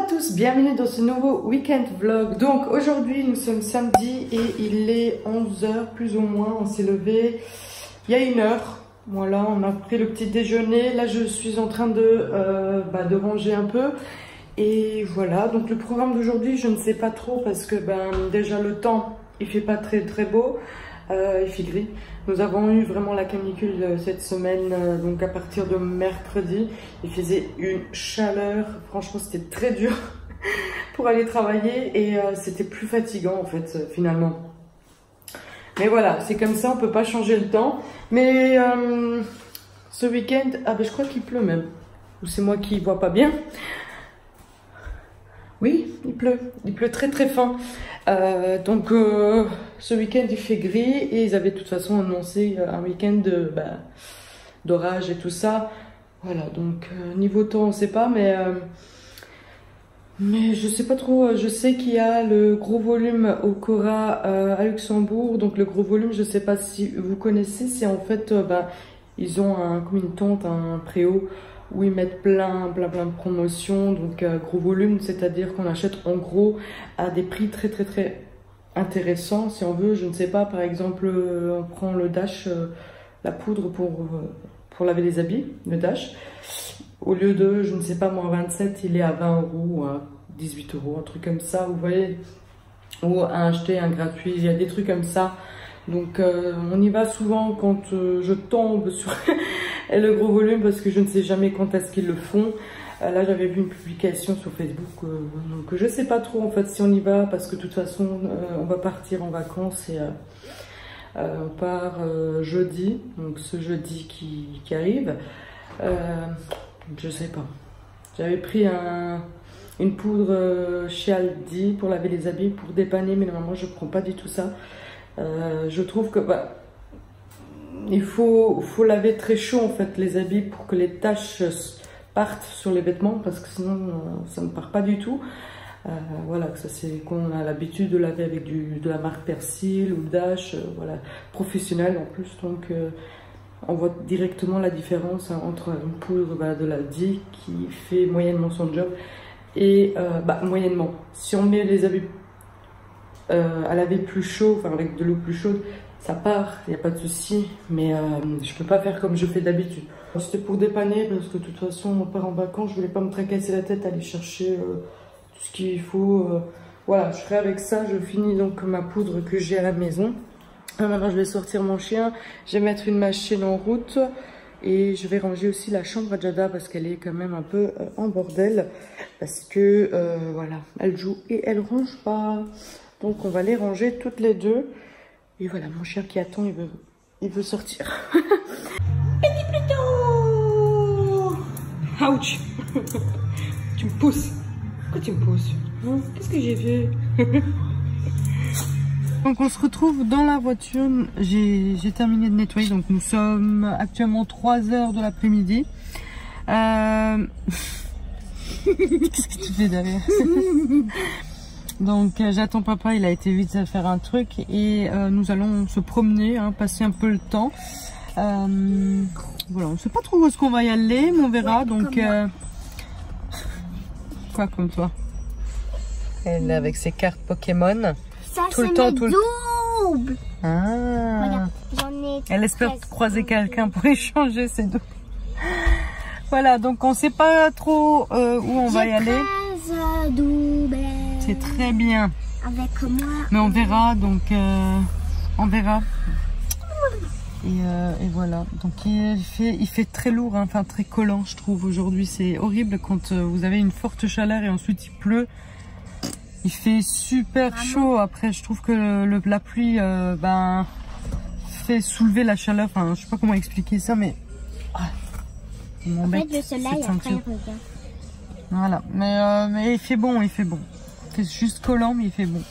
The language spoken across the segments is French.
tous, bienvenue dans ce nouveau week-end vlog. Donc aujourd'hui nous sommes samedi et il est 11 h plus ou moins. On s'est levé il y a 1 heure. Voilà, on a pris le petit déjeuner. Là je suis en train de ranger un peu. Et voilà, donc le programme d'aujourd'hui je ne sais pas trop parce que déjà le temps il fait pas très beau. Il fait gris. Nous avons eu vraiment la canicule cette semaine, donc à partir de mercredi, il faisait une chaleur. Franchement, c'était très dur pour aller travailler et c'était plus fatigant en fait finalement. Mais voilà, c'est comme ça, on peut pas changer le temps. Mais ce week-end, je crois qu'il pleut même. Ou c'est moi qui vois pas bien. Oui, il pleut très fin. Donc ce week-end il fait gris et ils avaient de toute façon annoncé un week-end d'orage et tout ça. Voilà, donc niveau temps on sait pas, mais je sais pas trop. Je sais qu'il y a le gros volume au Cora à Luxembourg. Donc le gros volume, je sais pas si vous connaissez, c'est en fait ils ont comme une tente, un préau où ils mettent plein de promotions. Donc gros volume, c'est-à-dire qu'on achète en gros à des prix très intéressants si on veut. Je ne sais pas, par exemple on prend le Dash, la poudre pour laver les habits, le Dash, au lieu de, je ne sais pas moi, 27, il est à 20 € ou à 18 €, un truc comme ça, vous voyez, ou à acheter un gratuit, il y a des trucs comme ça. Donc on y va souvent quand je tombe sur le gros volume parce que je ne sais jamais quand est-ce qu'ils le font. Là j'avais vu une publication sur Facebook, donc je sais pas trop en fait si on y va parce que de toute façon on va partir en vacances et on part jeudi, donc ce jeudi qui arrive. Je sais pas. J'avais pris une poudre chez Aldi pour laver les habits, pour dépanner, mais normalement je prends pas du tout ça. Je trouve que il faut laver très chaud en fait les habits pour que les taches partent sur les vêtements, parce que sinon ça ne part pas du tout. Voilà, que ça c'est qu'on a l'habitude de laver avec de la marque Persil ou Dash, voilà, professionnel en plus, donc on voit directement la différence entre une poudre de l'Aldi qui fait moyennement son job et moyennement. Si on met les habits à laver plus chaud, enfin avec de l'eau plus chaude, ça part, il n'y a pas de souci, mais je peux pas faire comme je fais d'habitude. C'était pour dépanner parce que de toute façon on part en vacances, je voulais pas me tracasser la tête à aller chercher tout ce qu'il faut. Voilà, je ferai avec ça, je finis donc ma poudre que j'ai à la maison. Maintenant je vais sortir mon chien, je vais mettre une machine en route et je vais ranger aussi la chambre à Jada parce qu'elle est quand même un peu en bordel, parce que voilà, elle joue et elle range pas. Donc on va les ranger toutes les deux. Et voilà, mon chien qui attend, il veut sortir. Petit Pluto! Ouch! Tu me pousses. Pourquoi tu me pousses? Qu'est-ce que j'ai fait? Donc on se retrouve dans la voiture. J'ai terminé de nettoyer. Donc nous sommes actuellement 3 h de l'après-midi. Qu'est-ce que tu fais derrière? Donc j'attends papa, il a été vite à faire un truc et nous allons se promener, passer un peu le temps. Voilà, on ne sait pas trop où est-ce qu'on va y aller, mais on verra. Donc quoi comme toi? Elle avec ses cartes Pokémon. Ça, tout le temps, tout le double. Ah. Regarde, Elle espère croiser quelqu'un pour échanger ses doubles. Voilà, donc on ne sait pas trop où on va y aller. C'est très bien. Avec moi. Mais on verra, donc on verra. Et voilà. Donc il fait très lourd, enfin très collant, je trouve aujourd'hui. C'est horrible quand vous avez une forte chaleur et ensuite il pleut. Il fait super chaud. Après, je trouve que la pluie fait soulever la chaleur. Enfin, je sais pas comment expliquer ça, mais il m'embête. En fait, le soleil après il revient. Voilà, mais il fait bon, il fait bon. C'est juste collant, mais il fait bon.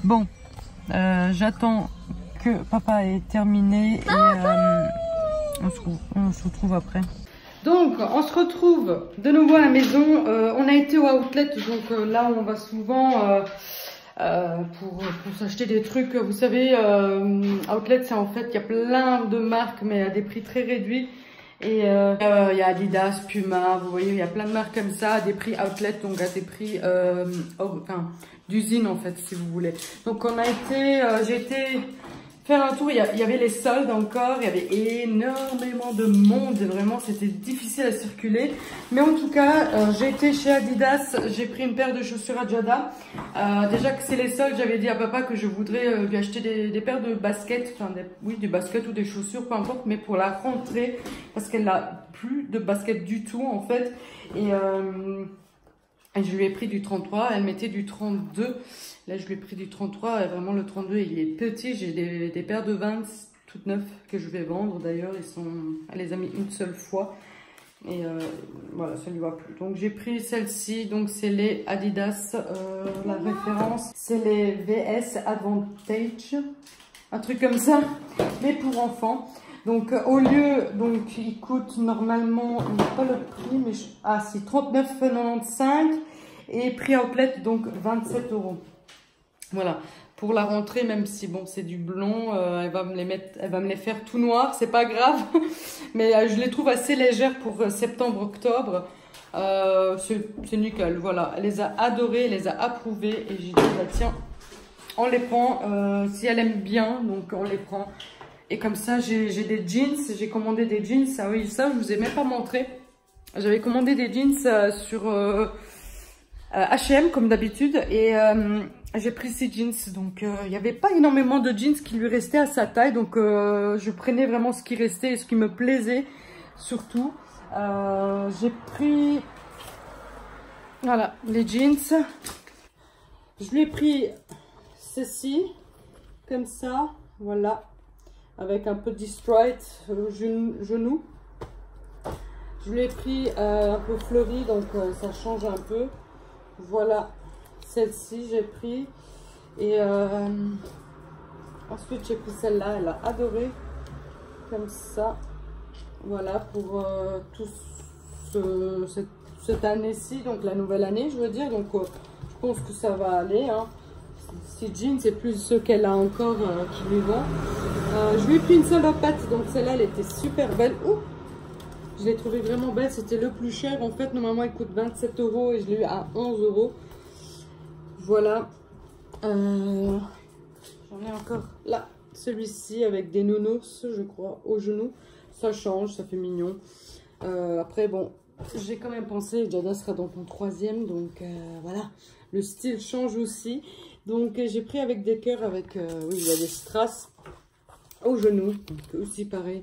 Bon, j'attends que papa ait terminé et on se retrouve après. Donc, on se retrouve de nouveau à la maison. On a été au outlet, donc là on va souvent pour s'acheter des trucs. Vous savez, outlet, c'est en fait, il y a plein de marques, mais à des prix très réduits. Et il y a Adidas, Puma, vous voyez, il y a plein de marques comme ça, à des prix outlet, donc à des prix d'usine en fait, si vous voulez. Donc on a été, j'ai été faire un tour, il y avait les soldes encore, il y avait énormément de monde, vraiment c'était difficile à circuler. Mais en tout cas, j'ai été chez Adidas, j'ai pris une paire de chaussures à Jada. Déjà que c'est les soldes, j'avais dit à papa que je voudrais lui acheter des paires de baskets, enfin oui, des baskets ou des chaussures, peu importe, mais pour la rentrée, parce qu'elle n'a plus de baskets du tout en fait. Et je lui ai pris du 33, elle mettait du 32. Là, je lui ai pris du 33. Et vraiment, le 32, il est petit. J'ai des paires de Vans toutes neuves que je vais vendre. D'ailleurs, elle les a mis une seule fois. Et voilà, ça ne lui va plus. Donc, j'ai pris celle-ci. Donc, c'est les Adidas. La référence, c'est les VS Advantage. Un truc comme ça. Mais pour enfants. Donc, au lieu, donc, il coûte normalement, on n'a pas le prix, mais c'est 39,95 et prix outlet, donc 27 €. Voilà, pour la rentrée, même si bon, c'est du blond, elle va me les faire tout noir, c'est pas grave, mais je les trouve assez légères pour septembre-octobre. C'est nickel, voilà, elle les a adorées, elle les a approuvées et j'ai dit, bah, tiens, on les prend, si elle aime bien, donc on les prend. Et comme ça, j'ai des jeans, j'ai commandé des jeans, ah oui, ça je vous ai même pas montré. J'avais commandé des jeans sur H&M comme d'habitude et j'ai pris ces jeans. Donc il n'y avait pas énormément de jeans qui lui restaient à sa taille, donc je prenais vraiment ce qui restait et ce qui me plaisait surtout. J'ai pris, voilà, les jeans. Je lui ai pris ceci, comme ça, voilà. Avec un peu d'E-Strite au genou. Je l'ai pris un peu fleuri, donc ça change un peu. Voilà, celle-ci j'ai pris. Et ensuite j'ai pris celle-là, elle a adoré. Comme ça. Voilà, pour cette année-ci, donc la nouvelle année, je veux dire. Donc je pense que ça va aller. Hein. Ces jeans, c'est plus ce qu'elle a encore qui lui vont. Je lui ai pris une salopette, donc celle-là, elle était super belle. Ouh, je l'ai trouvée vraiment belle, c'était le plus cher. En fait, normalement, elle coûte 27 € et je l'ai eu à 11 €. Voilà. J'en ai encore là, celui-ci avec des nounours, je crois, au genou. Ça change, ça fait mignon. Après, bon, j'ai quand même pensé, Jada sera dans ton 3e, donc voilà. Le style change aussi. Donc, j'ai pris avec des cœurs, avec, oui, il y a des strass au genou, donc aussi pareil,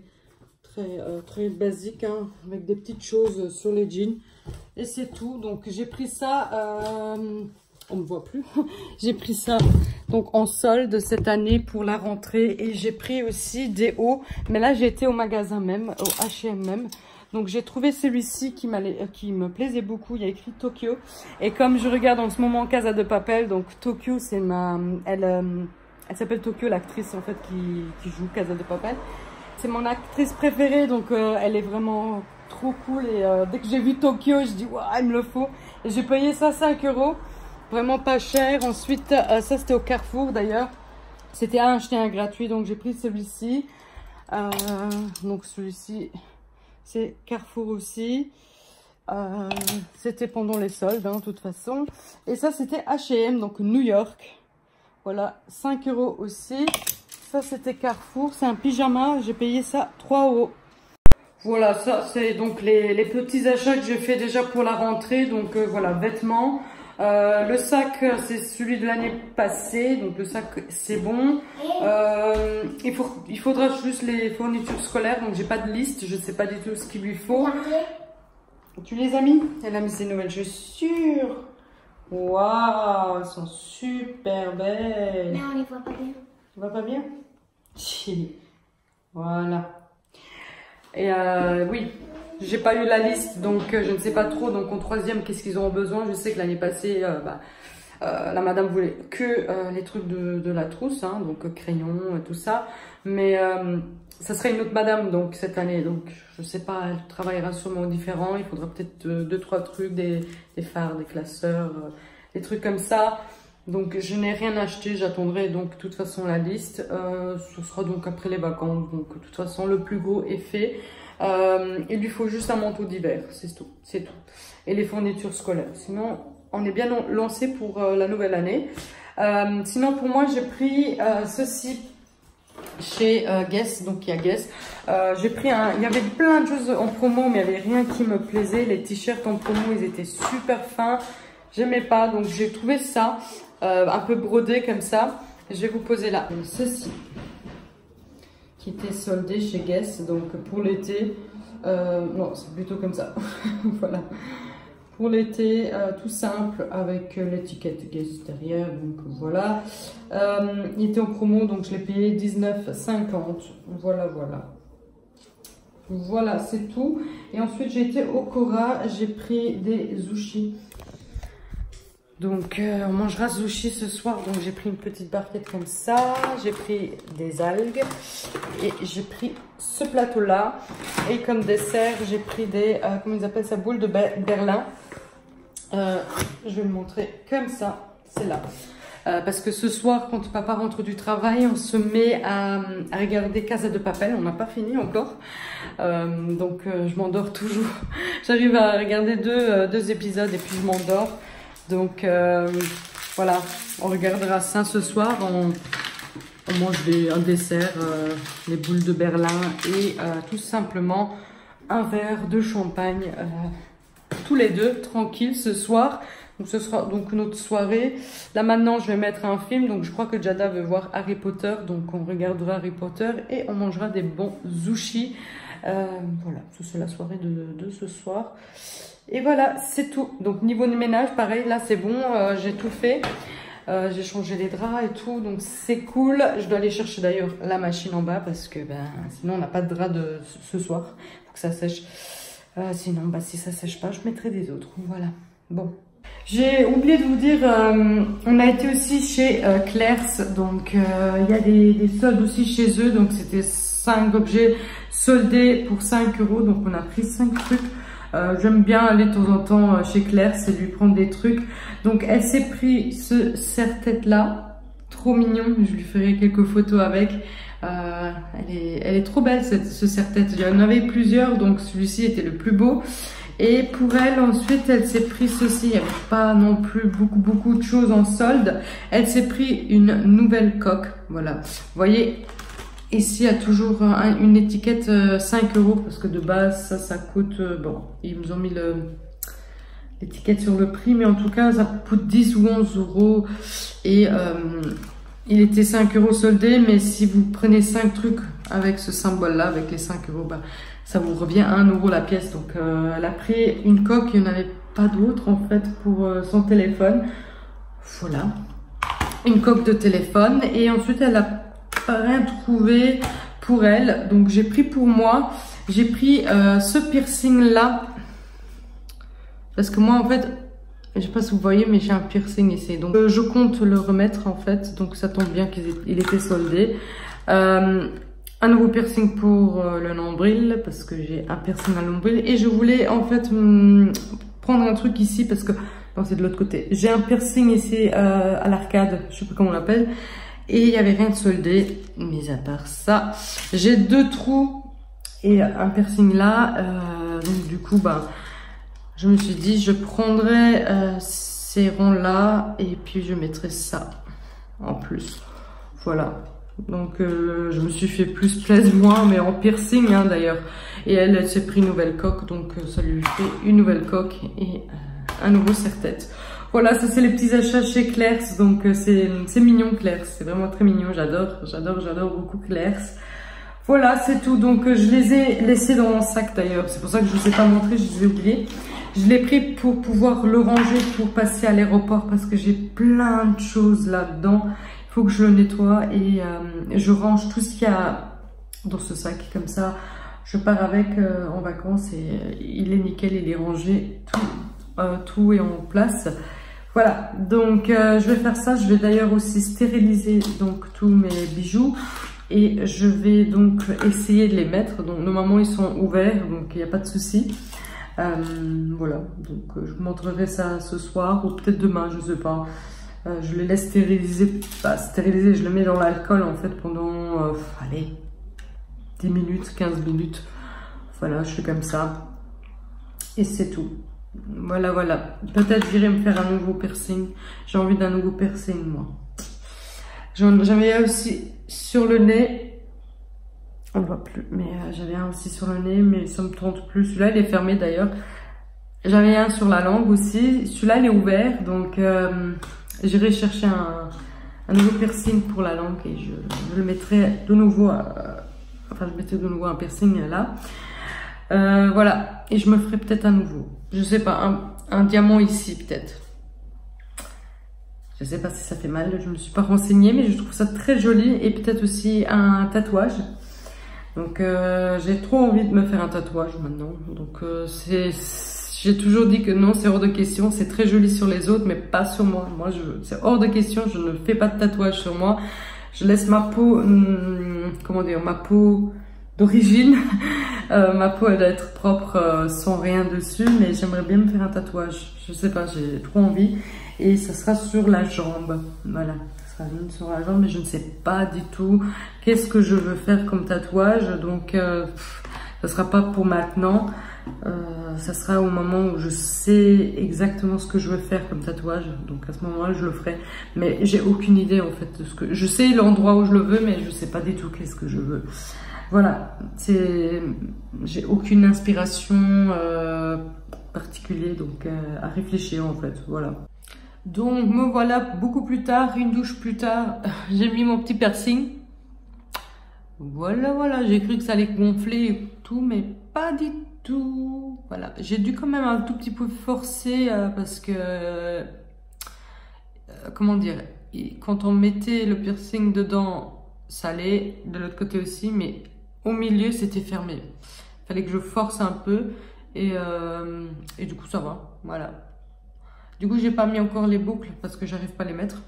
très basique, hein, avec des petites choses sur les jeans. Et c'est tout. Donc, j'ai pris ça, on ne me voit plus. J'ai pris ça donc en solde cette année pour la rentrée. Et j'ai pris aussi des hauts. Mais là, j'ai été au magasin même, au H&M même. Donc j'ai trouvé celui-ci qui me plaisait beaucoup. Il y a écrit Tokyo. Et comme je regarde en ce moment Casa de Papel, donc Tokyo, c'est elle s'appelle Tokyo, l'actrice en fait qui joue Casa de Papel. C'est mon actrice préférée, donc elle est vraiment trop cool. Et dès que j'ai vu Tokyo, je dis waouh, il me le faut. Et j'ai payé ça 5 €, vraiment pas cher. Ensuite, ça c'était au Carrefour d'ailleurs. C'était un acheter un gratuit, donc j'ai pris celui-ci. Donc celui-ci, c'est Carrefour aussi. C'était pendant les soldes, hein, de toute façon. Et ça, c'était H&M, donc New York. Voilà, 5 € aussi. Ça, c'était Carrefour. C'est un pyjama. J'ai payé ça 3 €. Voilà, ça, c'est donc les petits achats que j'ai fait déjà pour la rentrée. Donc, voilà, vêtements. Le sac, c'est celui de l'année passée. Donc, le sac, c'est bon. Il faudra juste les fournitures scolaires. Donc, j'ai pas de liste. Je sais pas du tout ce qu'il lui faut. Tu les as mis? Elle a mis ses nouvelles chaussures. Waouh, elles sont super belles. Mais on les voit pas bien. Tu vois pas bien? Voilà. Et oui, j'ai pas eu la liste, donc je ne sais pas trop. Donc en 3e, qu'est-ce qu'ils ont besoin? Je sais que l'année passée, la madame voulait que les trucs de la trousse, hein, donc crayons, tout ça. Mais ça serait une autre madame donc cette année, donc je sais pas, elle travaillera sûrement différent. Il faudra peut-être 2-3 trucs, des fards, des classeurs, des trucs comme ça. Donc je n'ai rien acheté, j'attendrai donc de toute façon la liste. Ce sera donc après les vacances, donc de toute façon le plus gros est fait. Il lui faut juste un manteau d'hiver, c'est tout, c'est tout. Et les fournitures scolaires. Sinon, on est bien lancé pour la nouvelle année. Sinon, pour moi, j'ai pris ceci chez Guess, donc il y a Guess. J'ai pris il y avait plein de choses en promo, mais il n'y avait rien qui me plaisait. Les t-shirts en promo, ils étaient super fins. J'aimais pas, donc j'ai trouvé ça, un peu brodé comme ça. Je vais vous poser là. Ceci, qui était soldé chez Guess, donc pour l'été. Non, c'est plutôt comme ça. Voilà. Pour l'été, tout simple, avec l'étiquette Guess derrière, donc voilà. Il était en promo, donc je l'ai payé 19,50. Voilà, voilà. Voilà, c'est tout. Et ensuite, j'ai été au Cora, j'ai pris des sushis. Donc, on mangera sushi ce soir, donc j'ai pris une petite barquette comme ça. J'ai pris des algues et j'ai pris ce plateau-là. Et comme dessert, j'ai pris des, comment ils appellent ça, boules de Berlin. Je vais le montrer comme ça, c'est là. Parce que ce soir, quand papa rentre du travail, on se met à regarder Casa de Papel. On n'a pas fini encore. Donc, je m'endors toujours. J'arrive à regarder deux épisodes et puis je m'endors. Donc, voilà. On regardera ça ce soir. On mange un dessert, les boules de Berlin et tout simplement un verre de champagne. Tous les deux, tranquille ce soir. Donc ce sera donc notre soirée. Là maintenant je vais mettre un film. Donc je crois que Jada veut voir Harry Potter. Donc on regardera Harry Potter et on mangera des bons sushis. Voilà, c'est la soirée de ce soir. Et voilà, c'est tout. Donc niveau de ménage, pareil, là c'est bon, j'ai tout fait. J'ai changé les draps et tout, donc c'est cool. Je dois aller chercher d'ailleurs la machine en bas parce que sinon on n'a pas de drap ce soir. Faut que ça sèche. Sinon, si ça sèche pas, je mettrai des autres. Voilà. Bon. J'ai oublié de vous dire, on a été aussi chez Claire's. Donc, il y a des soldes aussi chez eux. Donc, c'était 5 objets soldés pour 5 €. Donc, on a pris 5 trucs. J'aime bien aller de temps en temps chez Claire's et lui prendre des trucs. Donc, elle s'est pris ce serre-tête-là. Trop mignon. Je lui ferai quelques photos avec. Elle est trop belle ce serre-tête. Il y en avait plusieurs, donc celui-ci était le plus beau. Et pour elle, ensuite, elle s'est pris ceci. Il n'y avait pas non plus beaucoup de choses en solde. Elle s'est pris une nouvelle coque. Voilà. Vous voyez, ici, il y a toujours une étiquette 5 € parce que de base, ça coûte... bon, ils nous ont mis l'étiquette sur le prix, mais en tout cas, ça coûte 10 ou 11 €. Et... il était 5 € soldé, mais si vous prenez 5 trucs avec ce symbole-là, avec les 5 €, ça vous revient à 1 € la pièce. Donc, elle a pris une coque, il n'y en avait pas d'autre en fait pour son téléphone. Voilà, une coque de téléphone. Et ensuite, elle n'a pas rien trouvé pour elle. Donc, j'ai pris pour moi, j'ai pris ce piercing-là. Parce que moi, en fait... je sais pas si vous voyez, mais j'ai un piercing ici. Donc, je compte le remettre en fait. Donc, ça tombe bien qu'il était soldé. Un nouveau piercing pour le nombril parce que j'ai un piercing à nombril. Et je voulais en fait prendre un truc ici parce que non, c'est de l'autre côté. J'ai un piercing ici à l'arcade, je sais pas comment on l'appelle. Et il n'y avait rien de soldé. Mis à part ça, j'ai 2 trous et un piercing là. Donc, du coup, je me suis dit, je prendrai ces ronds-là et puis je mettrai ça en plus. Voilà. Donc, je me suis fait plus plaisir, moins, mais en piercing hein, d'ailleurs. Et elle s'est pris une nouvelle coque, donc ça lui fait une nouvelle coque et un nouveau serre-tête. Voilà, ça c'est les petits achats chez Claire's. Donc, c'est mignon Claire's. C'est vraiment très mignon. J'adore beaucoup Claire's. Voilà, c'est tout. Donc, je les ai laissés dans mon sac d'ailleurs. C'est pour ça que je ne vous ai pas montré, je les ai oubliés. Je l'ai pris pour pouvoir le ranger pour passer à l'aéroport parce que j'ai plein de choses là-dedans. Il faut que je le nettoie et je range tout ce qu'il y a dans ce sac. Comme ça, je pars avec en vacances et il est nickel, il est rangé. Tout est en place. Voilà, donc je vais faire ça. Je vais d'ailleurs aussi stériliser donc tous mes bijoux. Et je vais donc essayer de les mettre. Donc normalement ils sont ouverts, donc il n'y a pas de souci. Voilà, donc je vous montrerai ça ce soir ou peut-être demain, je sais pas. Je les laisse stériliser, stériliser, je les mets dans l'alcool en fait pendant, allez, 10 minutes, 15 minutes. Voilà, je suis comme ça. Et c'est tout. Voilà, voilà. Peut-être j'irai me faire un nouveau piercing. J'ai envie d'un nouveau piercing, moi. J'avais aussi sur le nez. On ne voit plus, mais j'avais un aussi sur le nez, mais ça me tente plus. Celui-là, il est fermé d'ailleurs. J'avais un sur la langue aussi. Celui-là, il est ouvert, donc j'irai chercher un nouveau piercing pour la langue et je le mettrai de nouveau. Enfin, je mettrai de nouveau un piercing là. Voilà, et je me ferai peut-être un nouveau. Je sais pas, un diamant ici peut-être. Je sais pas si ça fait mal, je me suis pas renseignée, mais je trouve ça très joli. Et peut-être aussi un tatouage. Donc j'ai trop envie de me faire un tatouage maintenant. Donc j'ai toujours dit que non, c'est hors de question. C'est très joli sur les autres, mais pas sur moi. Moi, c'est hors de question. Je ne fais pas de tatouage sur moi. Je laisse ma peau, comment dire, ma peau d'origine. Ma peau, elle doit être propre sans rien dessus, mais j'aimerais bien me faire un tatouage. Je sais pas, j'ai trop envie. Et ça sera sur la jambe. Voilà, ça sera une sur la jambe, mais je ne sais pas du tout qu'est-ce que je veux faire comme tatouage. Donc, ça sera pas pour maintenant. Ça sera au moment où je sais exactement ce que je veux faire comme tatouage. Donc à ce moment-là, je le ferai. Mais j'ai aucune idée en fait de ce que... Je sais l'endroit où je le veux, mais je sais pas du tout qu'est-ce que je veux. Voilà, j'ai aucune inspiration particulière, donc à réfléchir en fait, voilà. Donc me voilà beaucoup plus tard, une douche plus tard, j'ai mis mon petit piercing. Voilà, voilà, j'ai cru que ça allait gonfler et tout, mais pas du tout. Voilà, j'ai dû quand même un tout petit peu forcer parce que, comment dire, quand on mettait le piercing dedans, ça allait, de l'autre côté aussi, mais au milieu c'était fermé. Fallait que je force un peu et du coup ça va, voilà. Du coup j'ai pas mis encore les boucles parce que j'arrive pas à les mettre.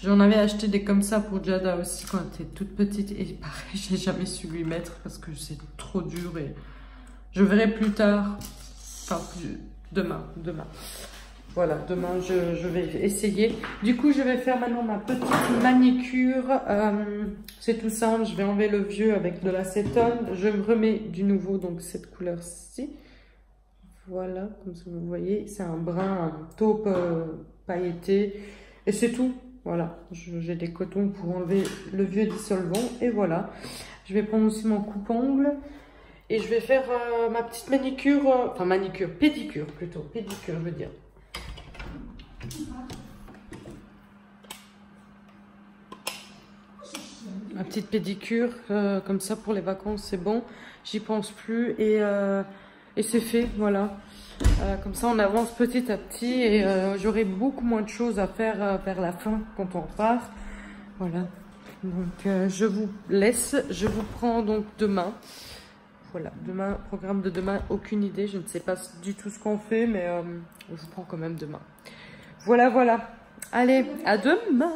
J'en avais acheté des comme ça pour Jada aussi quand elle était toute petite et pareil j'ai jamais su lui mettre parce que c'est trop dur et je verrai plus tard, enfin demain. Voilà, demain je vais essayer. Du coup, je vais faire maintenant ma petite manicure. C'est tout simple, je vais enlever le vieux avec de l'acétone. Je me remets du nouveau, donc cette couleur-ci. Voilà, comme ça vous voyez, c'est un brun, un taupe pailleté. Et c'est tout, voilà. J'ai des cotons pour enlever le vieux dissolvant. Et voilà, je vais prendre aussi mon coupe-ongle. Et je vais faire ma petite manicure, enfin manicure, pédicure plutôt, pédicure je veux dire. Ma petite pédicure, comme ça pour les vacances c'est bon, j'y pense plus et c'est fait, voilà. Comme ça on avance petit à petit et j'aurai beaucoup moins de choses à faire vers la fin quand on repart. Voilà, donc je vous laisse, je vous prends donc demain. Voilà, demain, programme de demain, aucune idée, je ne sais pas du tout ce qu'on fait, mais je vous prends quand même demain. Voilà, voilà. Allez, à demain.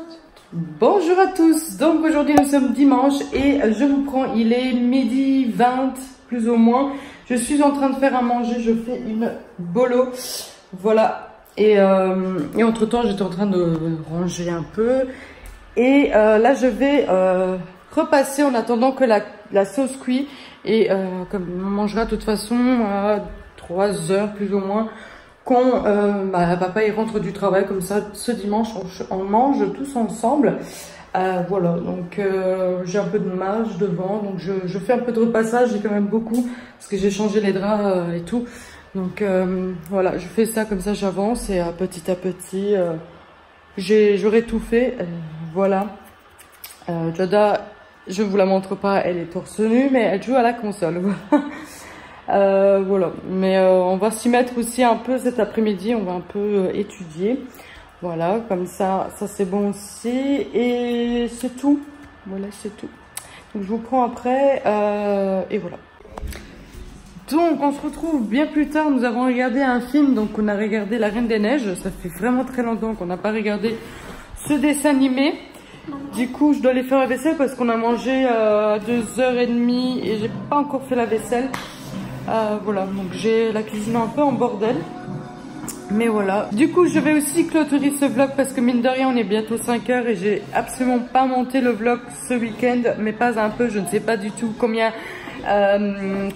Bonjour à tous. Donc aujourd'hui nous sommes dimanche et je vous prends, il est midi 20 plus ou moins. Je suis en train de faire à manger, je fais une bolo. Voilà. Et entre temps j'étais en train de ranger un peu. Et là je vais repasser en attendant que la sauce cuit. Et comme on mangera de toute façon à 3 heures plus ou moins. Quand papa il rentre du travail comme ça, ce dimanche on mange tous ensemble. Voilà, donc j'ai un peu de marge devant, donc je fais un peu de repassage, j'ai quand même beaucoup parce que j'ai changé les draps et tout. Donc voilà, je fais ça comme ça, j'avance et petit à petit j'aurai tout fait. Voilà, Jada, je vous la montre pas, elle est torse nu, mais elle joue à la console. Voilà, mais on va s'y mettre aussi un peu cet après-midi, on va un peu étudier. Voilà, comme ça c'est bon aussi. Et c'est tout. Voilà, c'est tout. Donc je vous prends après et voilà. Donc on se retrouve bien plus tard, nous avons regardé un film, donc on a regardé La Reine des Neiges. Ça fait vraiment très longtemps qu'on n'a pas regardé ce dessin animé. Du coup, je dois aller faire la vaisselle parce qu'on a mangé à 2h30 et j'ai pas encore fait la vaisselle. Voilà, donc j'ai la cuisine un peu en bordel. Mais voilà. Du coup, je vais aussi clôturer ce vlog parce que mine de rien, on est bientôt 5h et j'ai absolument pas monté le vlog ce week-end. Mais pas un peu, je ne sais pas du tout combien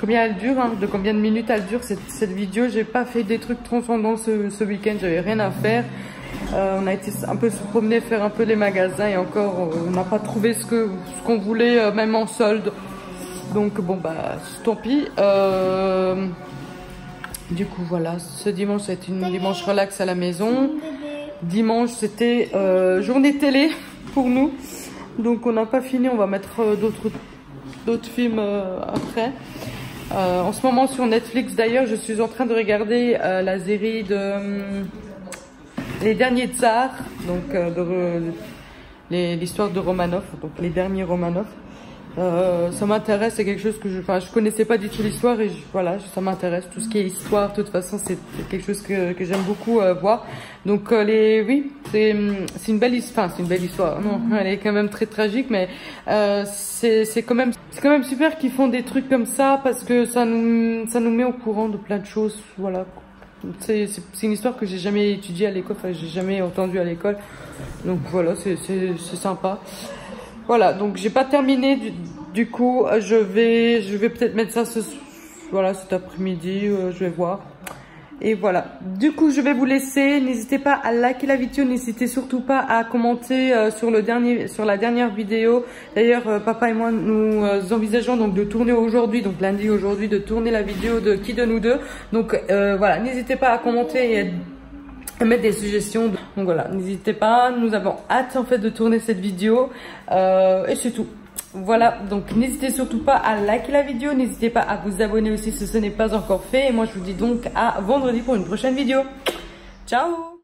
combien elle dure, hein, de combien de minutes elle dure cette vidéo. J'ai pas fait des trucs transcendants ce week-end, j'avais rien à faire. On a été un peu se promener, faire un peu les magasins et encore on n'a pas trouvé ce qu'on voulait, même en solde. Donc bon bah tant pis. Du coup voilà, ce dimanche c'était une dimanche relax à la maison. Dimanche c'était journée télé pour nous. Donc on n'a pas fini, on va mettre d'autres films après. En ce moment sur Netflix d'ailleurs, je suis en train de regarder la série de Les Derniers Tsars, donc l'histoire de Romanov, donc les derniers Romanov. Ça m'intéresse, c'est quelque chose que je connaissais pas du tout l'histoire et voilà, ça m'intéresse. Tout ce qui est histoire, de toute façon, c'est quelque chose que j'aime beaucoup voir. Donc oui, c'est une belle histoire. Enfin, c'est une belle histoire. Non, elle est quand même très tragique, mais c'est quand même super qu'ils font des trucs comme ça parce que ça nous met au courant de plein de choses. Voilà. C'est une histoire que j'ai jamais étudiée à l'école, enfin j'ai jamais entendue à l'école. Donc voilà, c'est sympa. Voilà, donc j'ai pas terminé du coup, je vais peut-être mettre ça cet après-midi, je vais voir. Et voilà, du coup je vais vous laisser, n'hésitez pas à liker la vidéo, n'hésitez surtout pas à commenter sur la dernière vidéo. D'ailleurs papa et moi nous envisageons donc de tourner aujourd'hui, donc lundi aujourd'hui, de tourner la vidéo de Qui de nous deux. Donc voilà, n'hésitez pas à commenter et à mettre des suggestions. Donc voilà, n'hésitez pas, nous avons hâte en fait de tourner cette vidéo et c'est tout. Voilà, donc n'hésitez surtout pas à liker la vidéo, n'hésitez pas à vous abonner aussi si ce n'est pas encore fait. Et moi je vous dis donc à vendredi pour une prochaine vidéo. Ciao!